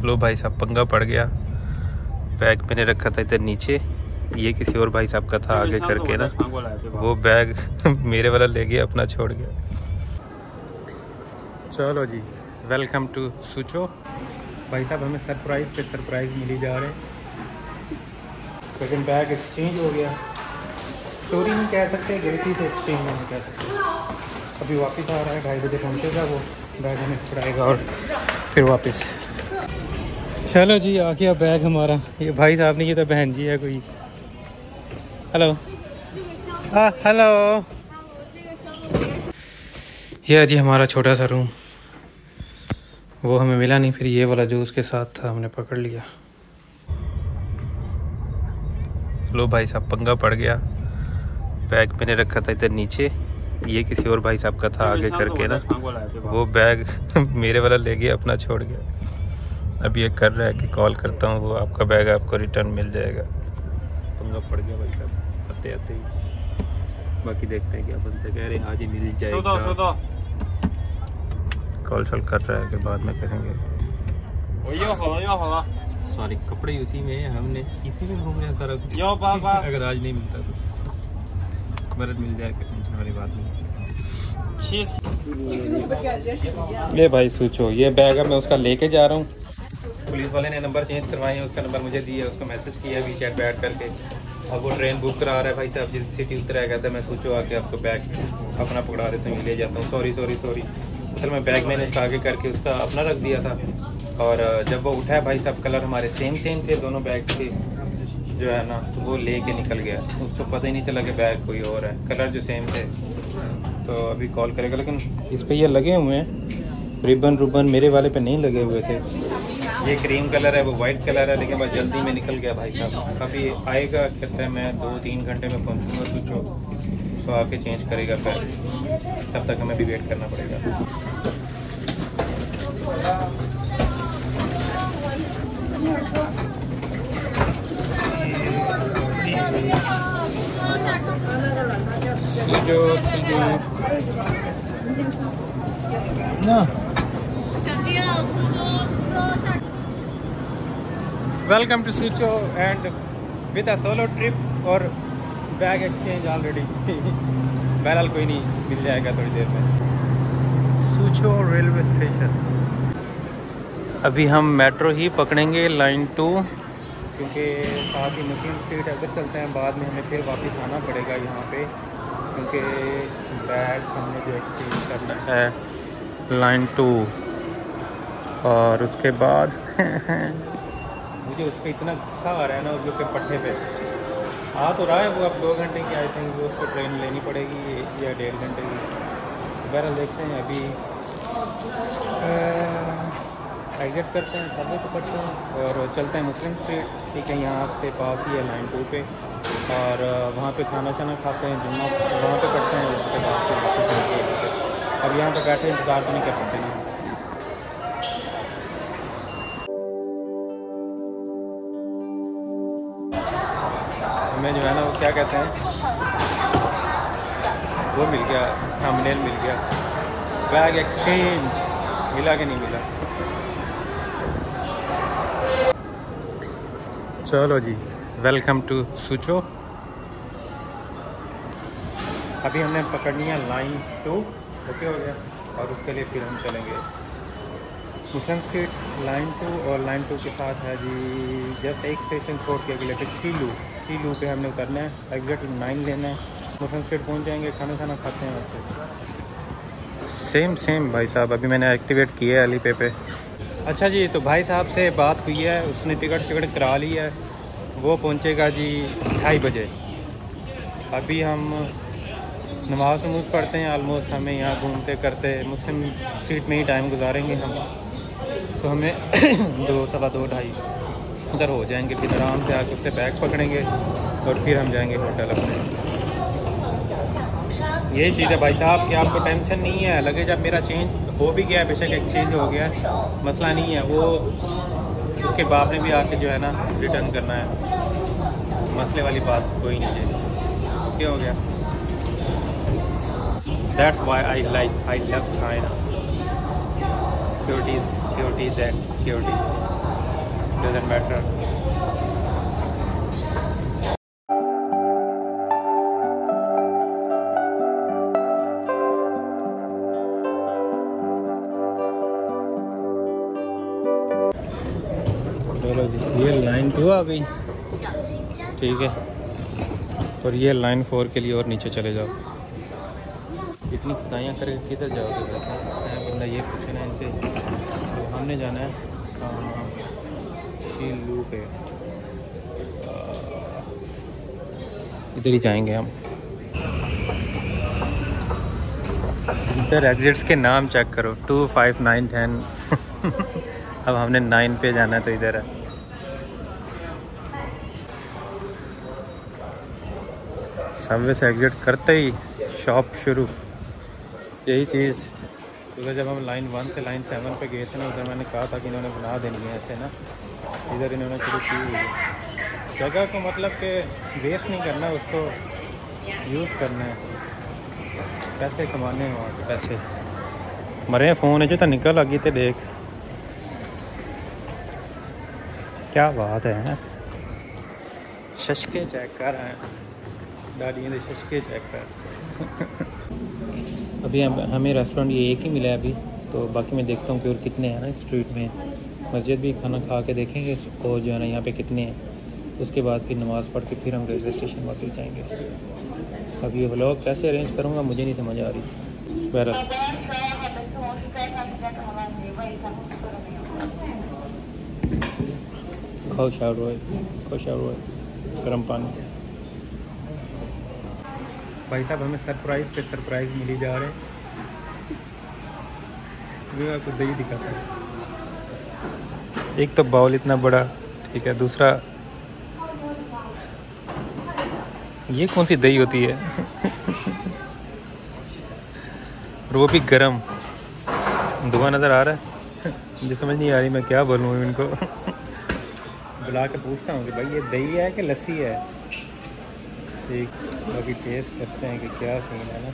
लो भाई साहब पंगा पड़ गया। बैग मैंने रखा था इधर नीचे, ये किसी और भाई साहब का था आगे करके ना, वो बैग मेरे वाला ले गया, अपना छोड़ गया। चलो जी, वेलकम टू सूचो। भाई साहब हमें सरप्राइज़ पे सरप्राइज़ मिली जा रहे हैं, लेकिन बैग एक्सचेंज हो गया। चोरी नहीं कह सकते, गलती से एक्सचेंज नहीं कह सकते। अभी वापस आ रहा है, 2:30 बजे पहुँचेगा वो, बैग हमें पकड़ाएगा और फिर वापस। चलो जी, आ गया बैग हमारा। ये भाई साहब ने, ये तो बहन जी है कोई। Hello hello. ये जी हमारा छोटा सा रूम, वो हमें मिला नहीं, फिर ये वाला जो उसके साथ था हमने पकड़ लिया। लो भाई साहब पंगा पड़ गया। बैग मैंने रखा था इधर नीचे, ये किसी और भाई साहब का था आगे करके ना, वो बैग मेरे वाला ले गया, अपना छोड़ गया। अब ये कर रहा है कि कॉल करता हूँ, वो आपका बैग आपको रिटर्न मिल जाएगा। पंगा पड़ गया भाई साहब आते आते ही। बाकी देखते हैं क्या बनते, कह रहे हैं आज ही मिल जाएगा। कॉल शॉल कर रहा है कि बाद में करेंगे। सॉरी, कपड़े उसी में है, हमने इसी में घूम रहे हैं सारा कुछ। अगर आज नहीं मिलता तो मदद मिल जाएगा, टेंशन वाली बात नहीं। ये भाई सोचो, ये बैग अब मैं उसका लेके जा रहा हूँ। पुलिस वाले ने नंबर चेंज करवाए हैं, उसका नंबर मुझे दिया, उसको मैसेज किया वी चैट बैठ करके। अब वो ट्रेन बुक करा रहा है भाई साहब, जिस सिटी उतरा कहता है मैं सोचो आके आपको बैग अपना पकड़ा देता हूँ, ले जाता हूँ। सॉरी असल में बैग मैंने उसका आगे करके उसका अपना रख दिया था, और जब वो उठा है भाई साहब, कलर हमारे सेम थे दोनों बैग्स के जो है ना, तो वो ले के निकल गया। उसको पता ही नहीं चला कि बैग कोई और है, कलर जो सेम थे। तो अभी कॉल करेगा, लेकिन इस पर ये लगे हुए हैं रिबन मेरे वाले पे नहीं लगे हुए थे। ये क्रीम कलर है, वो वाइट कलर है, लेकिन बस जल्दी में निकल गया भाई साहब। अभी आएगा, कहता है मैं 2-3 घंटे में पहुँचूँगा सोचो, तो आके चेंज करेगा बैग, तब तक हमें भी वेट करना पड़ेगा। Welcome to Suzhou and with a solo trip और बैग एक्सचेंज ऑलरेडी। बहरहाल कोई नहीं, मिल जाएगा थोड़ी देर में। Suzhou railway station. अभी हम मेट्रो ही पकड़ेंगे लाइन 2, क्योंकि साथ ही मुस्लिम स्ट्रीट अगर चलते हैं, बाद में हमें फिर वापस आना पड़ेगा यहाँ पे, क्योंकि बैग हमने जो एक्सचेंज करना है लाइन 2। और उसके बाद मुझे उस पर इतना गुस्सा आ रहा है ना, उसके पट्टे पे आ तो रहा है वो, अब 2 घंटे की आई थिंक वो उसको ट्रेन लेनी पड़ेगी या 1.5 घंटे की। बहरहाल देखते हैं, अभी एग्जिट करते हैं, सबवे पकड़ते हैं और चलते हैं मुस्लिम स्ट्रीट। ठीक है, यहाँ के पास ही है लाइन 2 पे, और वहाँ पे खाना शाना खाते हैं, जुम्मा वहाँ पे पढ़ते हैं, उसके बाद फिर वापस आते हैं। अब यहाँ पे बैठे इंतज़ार तो नहीं कर सकते ना। हमें जो है ना, वो क्या कहते हैं, वो मिल गया, थंबनेल मिल गया। बैग एक्सचेंज मिला कि नहीं मिला। चलो जी, वेलकम टू सूचो। अभी हमने पकड़नी है लाइन 2, ओके हो गया, और उसके लिए फिर हम चलेंगे मुस्लिम स्ट्रीट लाइन 2, और लाइन 2 के साथ है जी जस्ट एक स्टेशन छोड़ के अगले पे सी लू पे हमने उतरना है, एग्जिट 9 लेना है, मुस्लिम स्ट्रीट पहुंच जाएंगे, खाना खाते हैं वैसे। सेम भाई साहब, अभी मैंने एक्टिवेट किया है अलीपे पे। अच्छा जी, तो भाई साहब से बात हुई है, उसने टिकट करा ली है, वो पहुंचेगा जी 2:30 बजे। अभी हम नमाज पढ़ते हैं, आलमोस्ट हमें यहाँ घूमते करते मुस्लिम स्ट्रीट में ही टाइम गुजारेंगे हम, तो हमें 2-2:30 उधर हो जाएंगे। फिर आराम से आकर उससे बैग पकड़ेंगे और फिर हम जाएंगे होटल अपने। यही चीज़ है भाई साहब कि आपको टेंशन नहीं है, लगेज अब मेरा चेंज हो भी गया, बेशक एक्सचेंज हो गया, मसला नहीं है। वो उसके बाप ने भी आके जो है ना रिटर्न करना है, मसले वाली बात कोई नहीं है। क्या हो गया? That's why I love China. Security and security. Doesn't matter. चलो जी, ये लाइन 2 आ गई, ठीक है, और ये लाइन 4 के लिए और नीचे चले जाओ। इतनी खुदाइयाँ करके किधर जाओगे वैसे? बंदा ये पूछे ना इनसे। तो हमने जाना है शीलू पे, इधर ही जाएंगे हम। इधर एग्जिट्स के नाम चेक करो, 2, 5, 9, 10 अब हमने 9 पे जाना है, तो इधर है। सबवे से एग्जिट करते ही शॉप शुरू, यही चीज़। क्योंकि जब हम लाइन 1 से लाइन 7 पे गए थे ना, उधर मैंने कहा था कि इन्होंने बना देनी है ऐसे ना, इधर इन्होंने शुरू की हुई है। जगह को मतलब कि वेस्ट नहीं करना, उसको यूज़ करना है, पैसे कमाने हैं वहाँ से पैसे। मरे फ़ोन है जो तो निकल लगी थे, देख क्या बात है। शशके चेक कर रहे हैं, दादी ने शशके चेक कर अभी हमें रेस्टोरेंट ये एक ही मिला है अभी, तो बाकी मैं देखता हूँ कि और कितने हैं ना स्ट्रीट में। मस्जिद भी खाना खा के देखेंगे, और जो है ना यहाँ पे कितने हैं, उसके बाद फिर नमाज़ पढ़ के फिर हम रेलवे स्टेशन वापस जाएंगे। अब ये व्लॉग कैसे अरेंज करूँगा मुझे नहीं समझ आ रही। बहरहाल खुश रोए गर्म पानी। भाई साहब हमें सरप्राइज़ पे सरप्राइज़ मिली जा रहे हैं। मैं आपको दही दिखाता हूँ। एक तो बाउल इतना बड़ा, ठीक है, दूसरा ये कौन सी दही होती है और वो भी गरम। धुआं नज़र आ रहा है, मुझे समझ नहीं आ रही मैं क्या बोलूँ इनको बुला के पूछता हूँ कि भाई ये दही है कि लस्सी है। ठीक, अभी टेस्ट करते हैं कि क्या सीन है ना,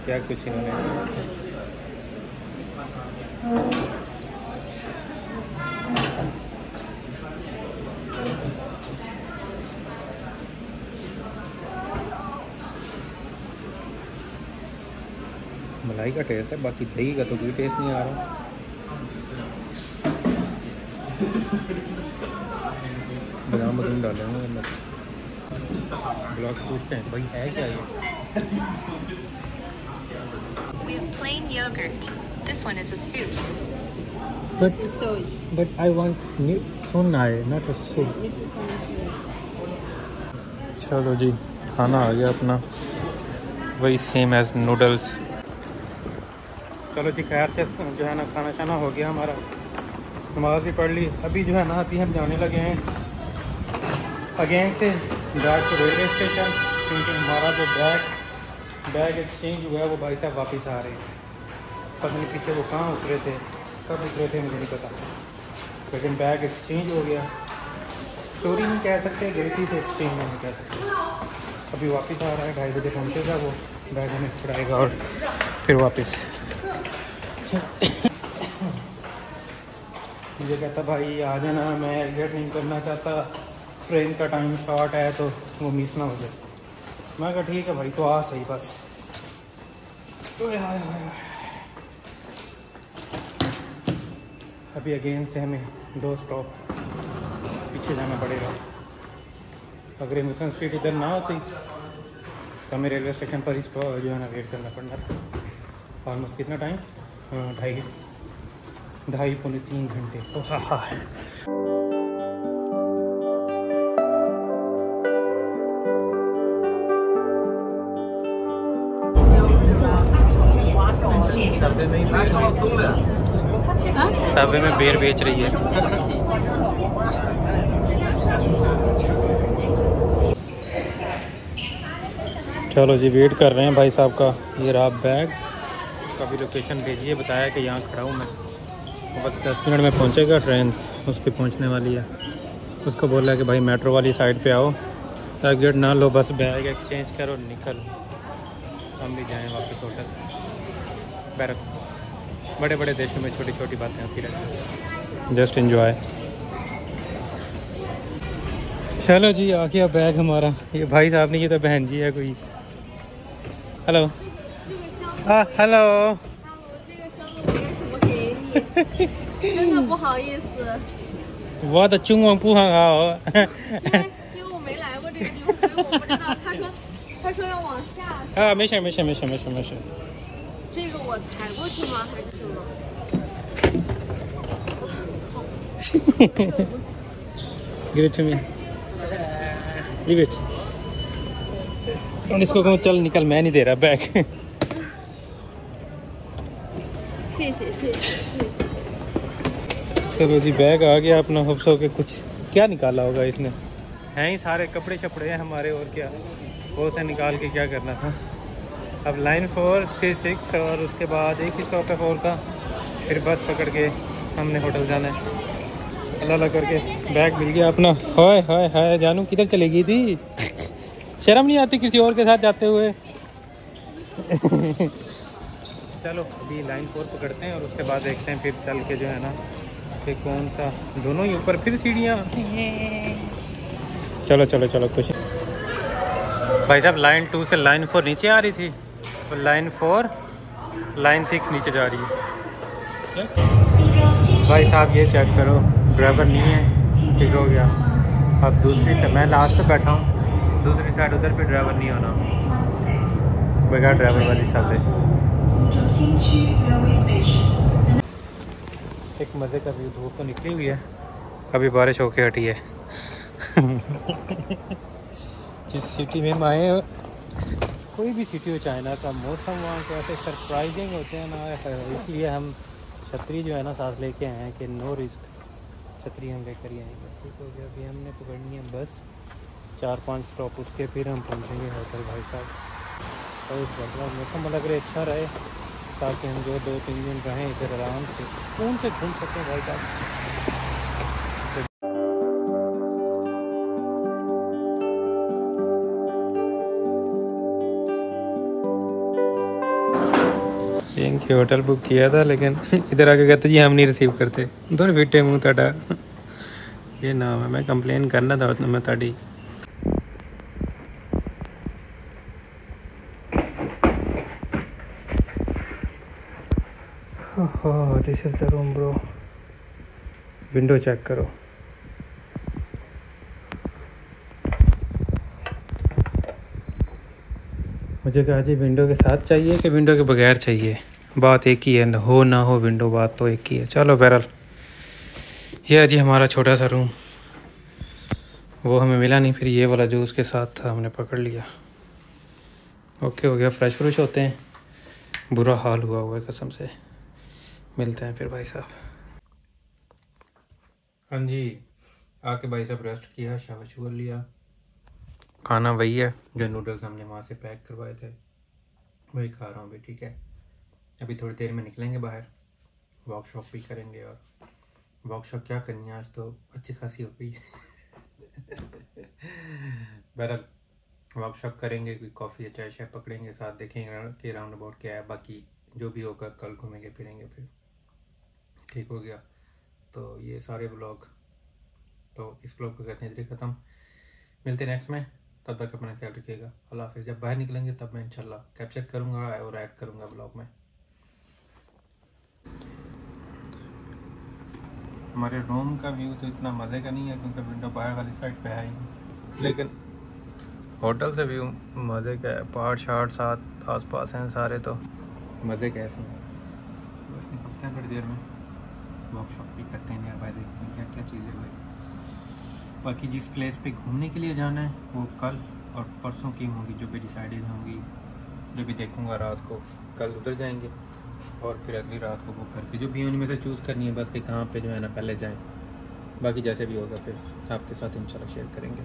क्या कुछ इन्होंने। मलाई का टेस्ट है, बाकी दही का तो कोई टेस्ट नहीं आ रहा। बादाम बदाम डाले होंगे अंदर। ब्लॉग पूछते हैं भाई है क्या ये। We have plain yogurt. This one is a soup. But I want sunai, not a soup. चलो जी, खाना आ गया अपना, वही सेम एज नूडल्स। चलो जी, खैर से जो है ना खाना शाना हो गया हमारा, नमाज भी पढ़ ली। अभी जो है ना अभी हम जाने लगे हैं अगेन से बैक टू रेलवे स्टेशन, क्योंकि हमारा जो बैग एक्सचेंज हुआ है वो भाई साहब वापस आ रहे हैं। पता नहीं पीछे वो कहाँ उतरे थे, कब उतरे थे मुझे नहीं पता, लेकिन बैग एक्सचेंज हो गया। चोरी नहीं कह सकते, गलती से एक्सचेंज नहीं कह सकते। अभी वापस आ रहा है, 2:30 बजे पहुँचेगा वो, बैग हमें पकड़ाएगा और फिर वापस। मुझे कहता भाई आ जाना, मैं एग्जिट नहीं करना चाहता, ट्रेन का टाइम शॉर्ट है तो वो मिस ना हो जाए। मैं कहा ठीक है भाई, तो आ सही बस। तो अभी अगेन से हमें 2 स्टॉप पीछे जाना पड़ेगा। अगर मिशन स्ट्रीट इधर ना होती तो हमें रेलवे स्टेशन पर ही जो है ना वेट करना पड़ना था। ऑलमोस्ट कितना टाइम, 2.5-3 घंटे। तो हाँ सबवे में बेर बेच रही है। चलो जी, वेट कर रहे हैं भाई साहब का। ये रहा बैग, उसका भी लोकेशन भेजिए, बताया कि यहाँ खड़ा हूँ मैं, बस 10 मिनट में पहुँचेगा ट्रेन, उस पर पहुँचने वाली है। उसको बोला है कि भाई मेट्रो वाली साइड पे आओ, एग्जिट ना लो, बस बैग एक्सचेंज करो निकल, हम भी जाएँ वापस होटल। बड़े बड़े देशों में छोटी छोटी बातें होती रहती हैं। Just enjoy. चलो जी आ गया बैग हमारा। ये भाई साहब ने, ये तो बहन जी है कोई। Hello hello 真的不好意思， 我的中文不很好。因为我没来过这个地方，所以我不知道。他说要往下。啊，没事没事没事没事没事。这个我抬过去吗？还是什么？ Give it to me. Leave it. और इसको कहूँ चल निकल, मैं नहीं दे रहा बैग। 谢谢谢谢谢谢。 चलो जी बैग आ गया अपना। होप्स हो के कुछ क्या निकाला होगा इसने। हैं ही सारे कपड़े शपड़े हैं हमारे, और क्या वो से निकाल के क्या करना था। अब लाइन 4 फिर 6 और उसके बाद एक ही स्टॉप है 4 का, फिर बस पकड़ के हमने होटल जाना है। अल्लाह अल्लाह करके बैग मिल गया अपना। हाय हाय हाय जानू किधर चली गई थी। शर्म नहीं आती किसी और के साथ जाते हुए। चलो अभी लाइन 4 पकड़ते हैं और उसके बाद देखते हैं फिर चल के जो है ना कि कौन सा, दोनों ही ऊपर फिर सीढ़ियाँ। चलो चलो चलो कुछ। भाई साहब लाइन 2 से लाइन 4 नीचे आ रही थी और लाइन 4 लाइन 6 नीचे जा रही है। भाई साहब ये चेक करो, ड्राइवर नहीं है, ठीक हो गया। अब दूसरी से मैं लास्ट पे बैठा हूँ, दूसरी साइड उधर पे ड्राइवर नहीं होना, बगैर ड्राइवर वाली साइड। एक मज़े का व्यू, धूप तो निकली हुई है, अभी बारिश होके हटी है। जिस सिटी में आए, कोई भी सिटी हो, चाइना का मौसम वहाँ के ऐसे सरप्राइजिंग होते हैं ना, इसलिए हम छतरी जो है ना साथ लेके आए हैं कि नो रिस्क, छतरी हम लेकर ही आएंगे। ठीक हो गया। अभी हमने पकड़नी है बस, 4-5 स्टॉप उसके फिर हम पहुँचेंगे होटल। भाई साहब और इस बार मौसम लग रहा अच्छा रहे, ताकि हम जो 2-3 दिन रहें इधर आराम से सुकून से घूम सकें। भाई साहब इनकी होटल बुक किया था, लेकिन इधर आके कहते जी हम नहीं रिसीव करते। दोनों फिटे मुँह ताड़ा ये नाम है, मैं कंप्लेन करना था उतना मैं ताड़ी। Oh this is the room bro. Window check करो। मुझे कहा जी विंडो के साथ चाहिए कि विंडो के बगैर चाहिए, बात एक ही है, हो ना हो विंडो, बात तो एक ही है। चलो बहरहाल ये है जी हमारा छोटा सा रूम। वो हमें मिला नहीं, फिर ये वाला जो उसके साथ था हमने पकड़ लिया। ओके हो गया, फ्रेश फ्रेश होते हैं, बुरा हाल हुआ है कसम से। मिलते हैं फिर भाई साहब। हाँ जी आके भाई साहब रेस्ट किया, शावर शुगर लिया। खाना वही है जो नूडल्स हमने वहाँ से पैक करवाए थे, वही खा रहा हूँ अभी। ठीक है, अभी थोड़ी देर में निकलेंगे बाहर, वर्कशॉप भी करेंगे। और वर्कशॉप क्या करनी है, आज तो अच्छी खासी हो गई। बहरहाल वर्कशॉप करेंगे, कोई कॉफ़ी या चाय शाय पकड़ेंगे, साथ देखेंगे कि राउंड अबाउट क्या है। बाकी जो भी होगा कल घूमेंगे फिरेंगे फिर। ठीक हो गया। तो ये सारे ब्लॉग, तो इस ब्लॉग को कहते हैं इधर ख़त्म। मिलते हैं नेक्स्ट में, तब तक अपना ख्याल रखिएगा। अल्लाह हाफिज़। जब बाहर निकलेंगे तब मैं इंशाल्लाह कैप्चर करूँगा और ऐड करूँगा ब्लॉग में। हमारे रूम का व्यू तो इतना मज़े का नहीं है क्योंकि विंडो बाहर वाली साइड पे है ही, लेकिन होटल से व्यू मज़े का है। पहाड़ शहाड़ साथ आस पास हैं सारे, तो मज़े का है इसमें। बस निकलते हैं थोड़ी देर में, वर्कशॉप भी करते हैं नियर बाय, देखते हैं क्या क्या चीज़ें हुई। बाकी जिस प्लेस पे घूमने के लिए जाना है वो कल और परसों की होंगी, जो भी डिसाइडेड होंगी, जो भी देखूँगा रात को, कल उधर जाएंगे और फिर अगली रात को बुक करके जो भी उनमें से चूज़ करनी है बस कि कहाँ पे जो है ना पहले जाएं। बाकी जैसे भी होगा फिर आपके साथ इंशाल्लाह शेयर करेंगे।